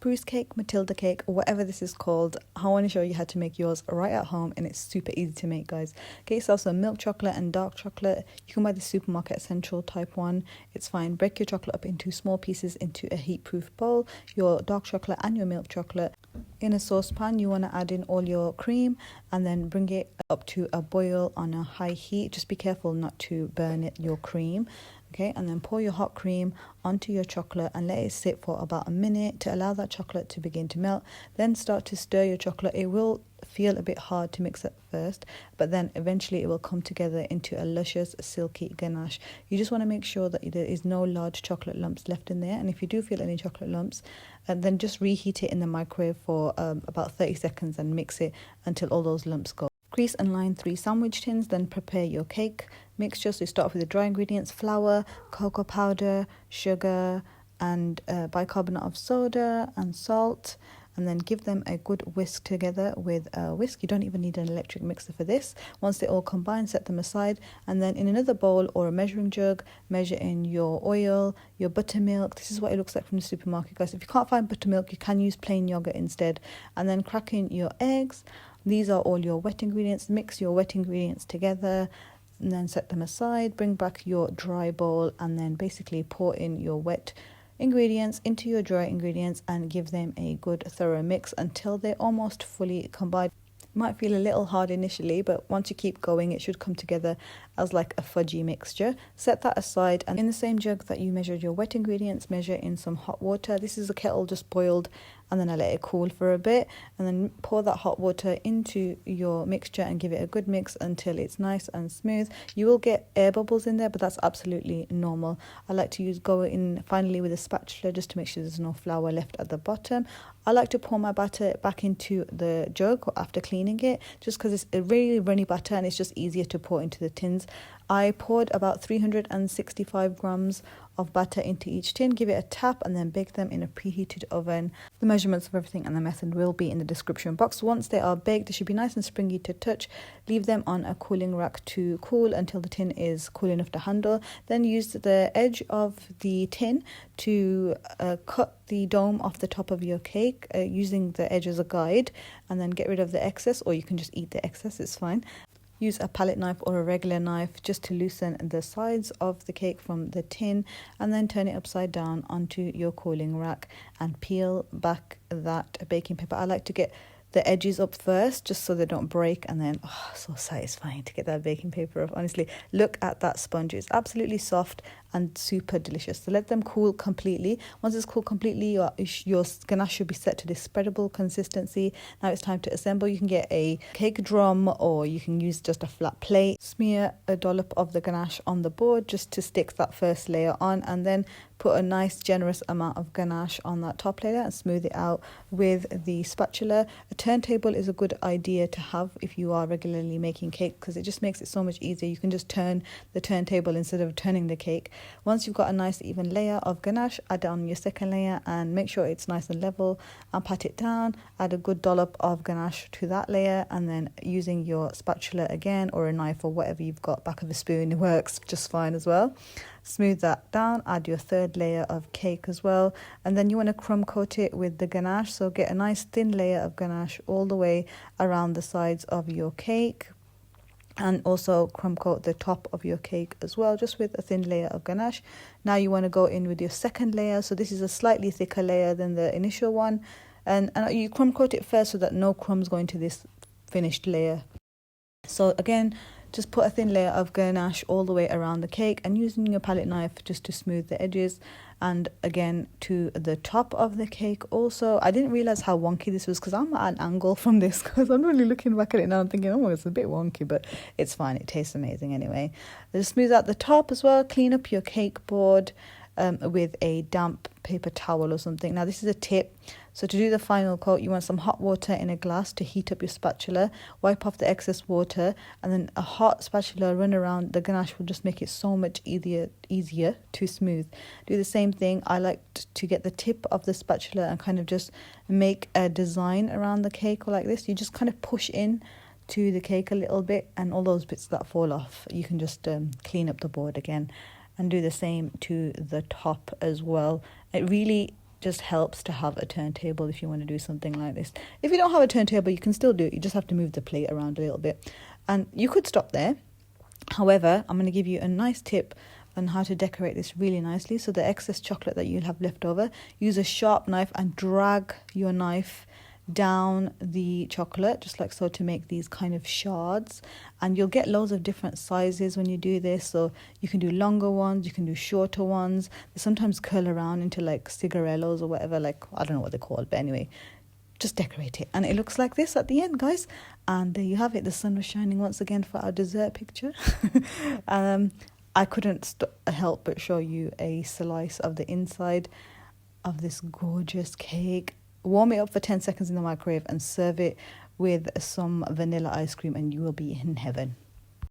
Bruce cake, Matilda cake, or whatever this is called. I want to show you how to make yours right at home, and it's super easy to make, guys. Get yourself some milk chocolate and dark chocolate. You can buy the supermarket essential type one. It's fine. Break your chocolate up into small pieces into a heat-proof bowl. Your dark chocolate and your milk chocolate. In a saucepan, you want to add in all your cream and then bring it up to a boil on a high heat. Just be careful not to burn your cream. Okay, and then pour your hot cream onto your chocolate and let it sit for about a minute to allow that chocolate to begin to melt. Then start to stir your chocolate. It will feel a bit hard to mix at first, but then eventually it will come together into a luscious, silky ganache. You just want to make sure that there is no large chocolate lumps left in there, and if you do feel any chocolate lumps, then just reheat it in the microwave for about 30 seconds and mix it until all those lumps go. Crease and line 3 sandwich tins, then prepare your cake mixture. So you start off with the dry ingredients: flour, cocoa powder, sugar, and bicarbonate of soda and salt, and then give them a good whisk together with a whisk. You don't even need an electric mixer for this. Once they all combine, set them aside, and then in another bowl or a measuring jug, measure in your oil, your buttermilk. This is what it looks like from the supermarket, guys. If you can't find buttermilk, you can use plain yogurt instead, and then crack in your eggs. These are all your wet ingredients. Mix your wet ingredients together and then set them aside. Bring back your dry bowl and then basically pour in your wet ingredients into your dry ingredients and give them a good thorough mix until they're almost fully combined. It might feel a little hard initially, but once you keep going, it should come together as like a fudgy mixture. Set that aside, and in the same jug that you measured your wet ingredients, measure in some hot water. This is a kettle just boiled, and then I let it cool for a bit, and then pour that hot water into your mixture and give it a good mix until it's nice and smooth. You will get air bubbles in there, but that's absolutely normal. I like to go in finally with a spatula just to make sure there's no flour left at the bottom. I like to pour my batter back into the jug after cleaning it, just because it's a really runny batter and it's just easier to pour into the tins. I poured about 365 grams of batter into each tin, give it a tap, and then bake them in a preheated oven. The measurements of everything and the method will be in the description box. Once they are baked, they should be nice and springy to touch. Leave them on a cooling rack to cool until the tin is cool enough to handle. Then use the edge of the tin to cut the dome off the top of your cake using the edge as a guide, and then get rid of the excess, or you can just eat the excess, it's fine. Use a palette knife or a regular knife just to loosen the sides of the cake from the tin, and then turn it upside down onto your cooling rack and peel back that baking paper. I like to get the edges up first just so they don't break, and then so satisfying to get that baking paper off. Honestly, look at that sponge. It's absolutely soft and super delicious. So let them cool completely. Once it's cooled completely, your ganache should be set to this spreadable consistency. Now it's time to assemble. You can get a cake drum, or you can use just a flat plate. Smear a dollop of the ganache on the board just to stick that first layer on, and then put a nice generous amount of ganache on that top layer and smooth it out with the spatula. A turntable is a good idea to have if you are regularly making cake, because it just makes it so much easier. You can just turn the turntable instead of turning the cake. Once you've got a nice even layer of ganache, add on your second layer and make sure it's nice and level, and pat it down. Add a good dollop of ganache to that layer, and then using your spatula again, or a knife, or whatever you've got, back of a spoon, it works just fine as well. Smooth that down, add your third layer of cake as well, and then you want to crumb coat it with the ganache. So get a nice thin layer of ganache all the way around the sides of your cake, and also crumb coat the top of your cake as well, just with a thin layer of ganache. Now you want to go in with your second layer. So this is a slightly thicker layer than the initial one, and you crumb coat it first so that no crumbs go into this finished layer. So again, just put a thin layer of ganache all the way around the cake, and using your palette knife just to smooth the edges, and again to the top of the cake also. I didn't realize how wonky this was because I'm at an angle from this, because I'm really looking back at it now and thinking, oh, it's a bit wonky, but it's fine. It tastes amazing anyway. Just smooth out the top as well. Clean up your cake board with a damp paper towel or something. Now this is a tip. So to do the final coat, you want some hot water in a glass to heat up your spatula. Wipe off the excess water, and then a hot spatula run around the ganache will just make it so much easier to smooth. Do the same thing. I like to get the tip of the spatula and kind of just make a design around the cake like this. You just kind of push in to the cake a little bit, and all those bits that fall off, you can just clean up the board again, and do the same to the top as well. It really just helps to have a turntable if you want to do something like this. If you don't have a turntable, you can still do it. You just have to move the plate around a little bit. And you could stop there. However, I'm going to give you a nice tip on how to decorate this really nicely. So the excess chocolate that you'll have left over, use a sharp knife and drag your knife down the chocolate just like so to make these kind of shards, and you'll get loads of different sizes when you do this. So you can do longer ones, you can do shorter ones. They sometimes curl around into like cigarellos or whatever, like I don't know what they're called, but anyway, just decorate it and it looks like this at the end, guys. And there you have it. The sun was shining once again for our dessert picture. I couldn't help but show you a slice of the inside of this gorgeous cake. Warm it up for 10 seconds in the microwave and serve it with some vanilla ice cream and you will be in heaven.